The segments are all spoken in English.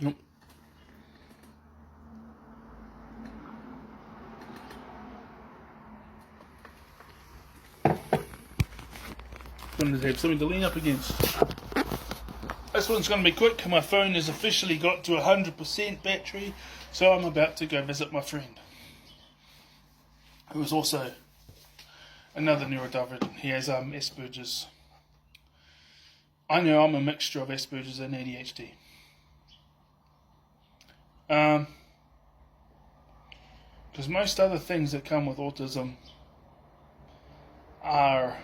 Yep. Going to have something to lean up against. This one's going to be quick. My phone has officially got to 100% battery, so I'm about to go visit my friend, who is also another neurodivergent. He has Asperger's. I know I'm a mixture of Asperger's and ADHD. Because most other things that come with autism are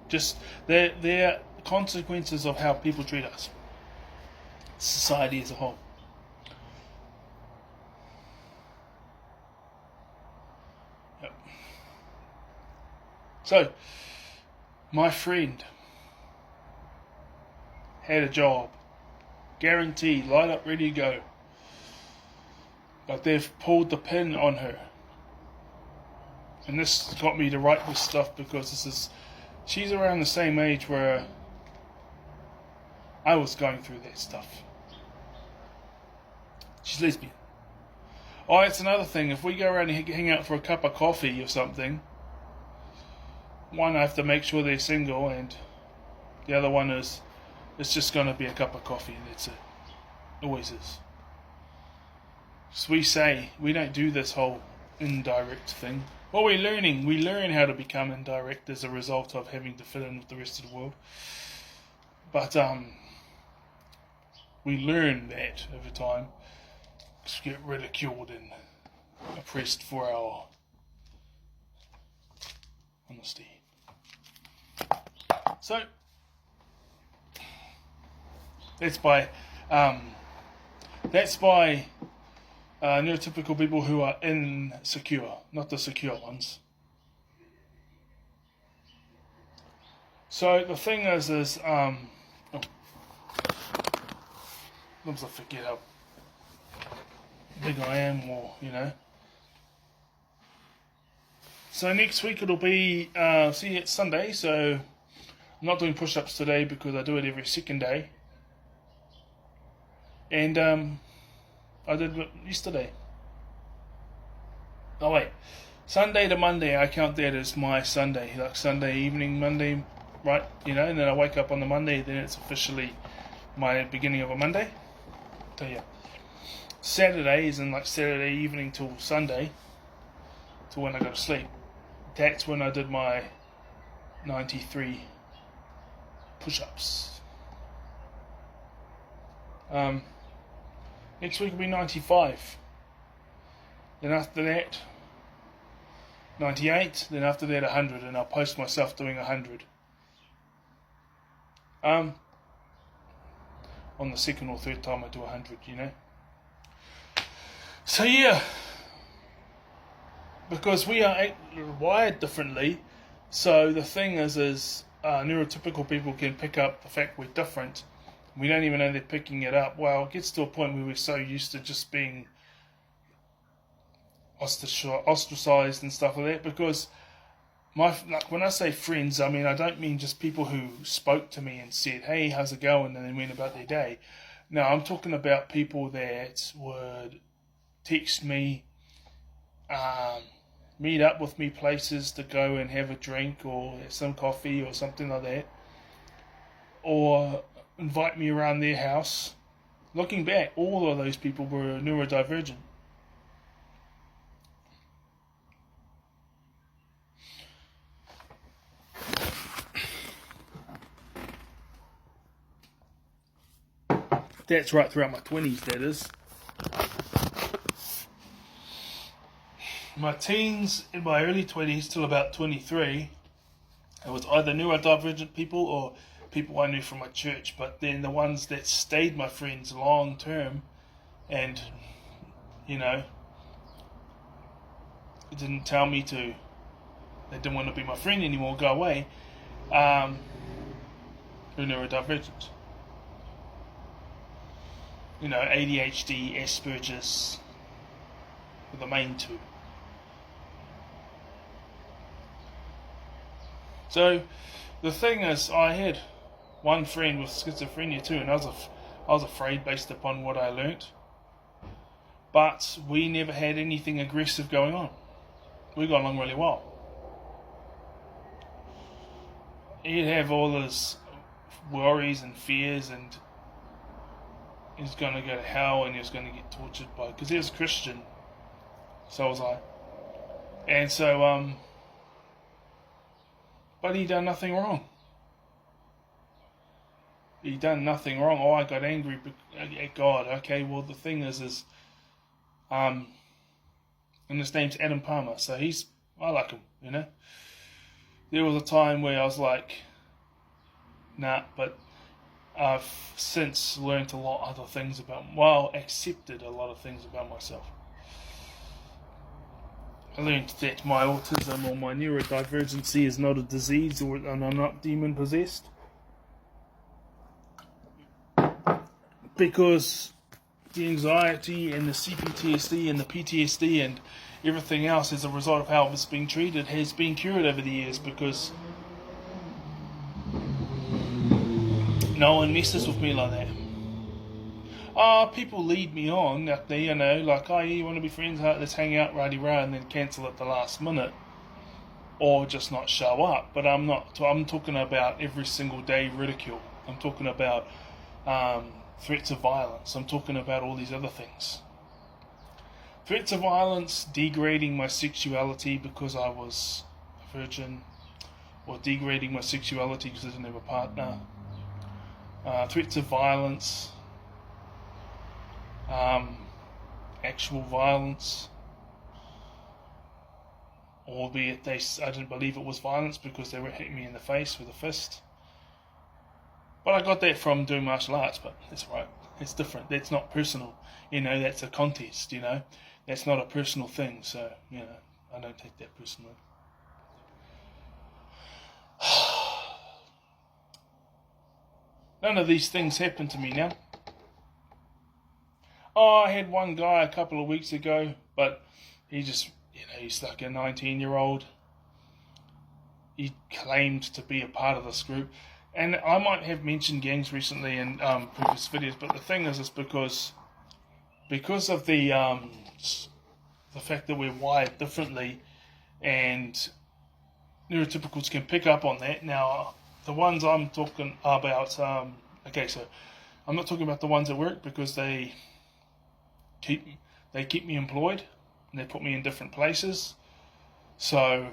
just they're consequences of how people treat us, society as a whole. Yep. So, my friend had a job, guaranteed, light up, ready to go. But they've pulled the pin on her. And this got me to write this stuff because she's around the same age where I was going through that stuff. She's lesbian. Oh, that's another thing. If we go around and hang out for a cup of coffee or something, one, I have to make sure they're single, and the other one is, it's just going to be a cup of coffee, and that's it. Always is. So we say, we don't do this whole indirect thing. Well, we're learning. We learn how to become indirect as a result of having to fit in with the rest of the world. But we learn that over time. Just get ridiculed and oppressed for our honesty. So that's by neurotypical people who are insecure, not the secure ones. So the thing is sometimes I forget how big I am, or So next week it'll be it's Sunday, so I'm not doing push-ups today because I do it every second day. And I did it yesterday. Oh wait, Sunday to Monday, I count that as my Sunday, like Sunday evening, Monday, right? And then I wake up on the Monday, then it's officially my beginning of a Monday. So yeah, Saturday is in like Saturday evening till Sunday, till when I go to sleep. That's when I did my 93 push-ups. Next week will be 95. Then after that, 98. Then after that, 100. And I'll post myself doing 100. On the second or third time I do 100, So yeah. Because we are wired differently. So the thing is neurotypical people can pick up the fact we're different. We don't even know they're picking it up. Well, it gets to a point where we're so used to just being ostracized and stuff like that. Because when I say friends, I mean I don't mean just people who spoke to me and said, "Hey, how's it going?" and then went about their day. No, I'm talking about people that would text me, meet up with me places to go and have a drink or have some coffee or something like that, or invite me around their house. Looking back, all of those people were neurodivergent. That's right throughout my 20s, that is. My teens, in my early 20s till about 23, it was either neurodivergent people or people I knew from my church, but then the ones that stayed my friends long term and, it didn't tell me they didn't want to be my friend anymore, go away, were neurodivergent. ADHD, Asperger's were the main two. So the thing is, I had one friend with schizophrenia too, and I was I was afraid based upon what I learnt. But we never had anything aggressive going on. We got along really well. He'd have all his worries and fears, and he's going to go to hell and he's going to get tortured by, because he was a Christian, so was I. And so, but he done nothing wrong. He done nothing wrong. Oh, I got angry at God. Okay, well the thing is, and his name's Adam Palmer, so I like him, you know. There was a time where I was like, nah, but I've since learnt a lot of other things accepted a lot of things about myself. I learned that my autism or my neurodivergency is not a disease, and I'm not demon possessed. Because the anxiety and the CPTSD and the PTSD and everything else as a result of how it was being treated has been cured over the years, because no one messes with me like that. People lead me on, you know, like, oh, you want to be friends, let's hang out, rah-de-rah, and then cancel at the last minute, or just not show up. But I'm talking about every single day ridicule. I'm talking about threats of violence. I'm talking about all these other things. Threats of violence, degrading my sexuality because I was a virgin, or degrading my sexuality because I didn't have a partner. Threats of violence, actual violence, albeit I didn't believe it was violence because they were hitting me in the face with a fist. But I got that from doing martial arts, but that's right. It's different. That's not personal. You know, that's a contest, you know. That's not a personal thing, so, you know, I don't take that personally. None of these things happen to me now. Oh, I had one guy a couple of weeks ago, but he just, you know, he's like a 19-year-old. He claimed to be a part of this group. And I might have mentioned gangs recently in previous videos, but the thing is because of the fact that we're wired differently, and neurotypicals can pick up on that. Now, the ones I'm talking about, okay, so I'm not talking about the ones at work, because they keep me employed and they put me in different places. So,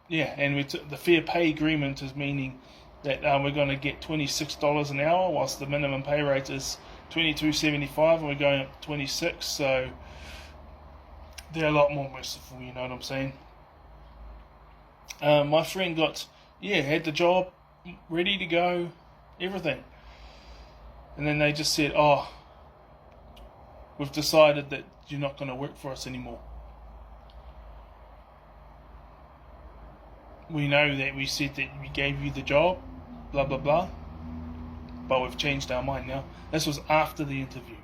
yeah, and the fair pay agreement is meaning that we're going to get $26 an hour, whilst the minimum pay rate is $22.75, and we're going up to $26. So they're a lot more merciful, you know what I'm saying? My friend had the job ready to go, everything, and then they just said, "Oh, we've decided that you're not going to work for us anymore. We know that we said that we gave you the job, blah, blah, blah, but we've changed our mind now." This was after the interview.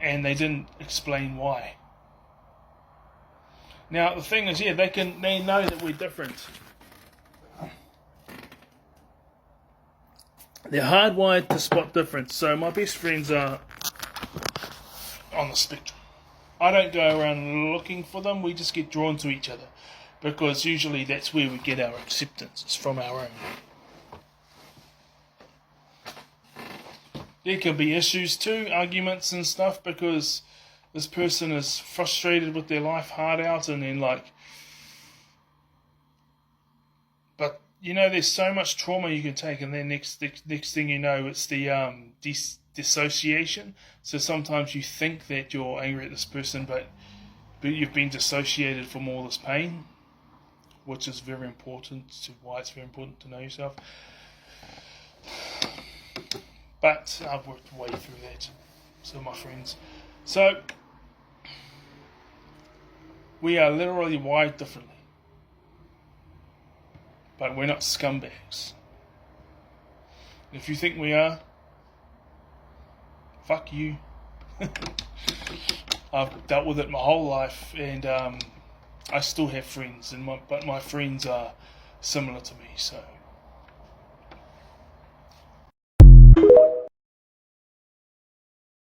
And they didn't explain why. Now, the thing is, yeah, they know that we're different. They're hardwired to spot difference. So my best friends are on the spectrum. I don't go around looking for them. We just get drawn to each other, because usually that's where we get our acceptance. It's from our own. There can be issues too, arguments and stuff, because this person is frustrated with their life hard out, and then but you know, there's so much trauma you can take, and then next thing you know, it's the dissociation. So sometimes you think that you're angry at this person, but you've been dissociated from all this pain, which is very important to why it's very important to know yourself. But I've worked way through that. So my friends. So we are literally wired differently. But we're not scumbags. If you think we are, fuck you. I've dealt with it my whole life, and I still have friends, but my friends are similar to me, so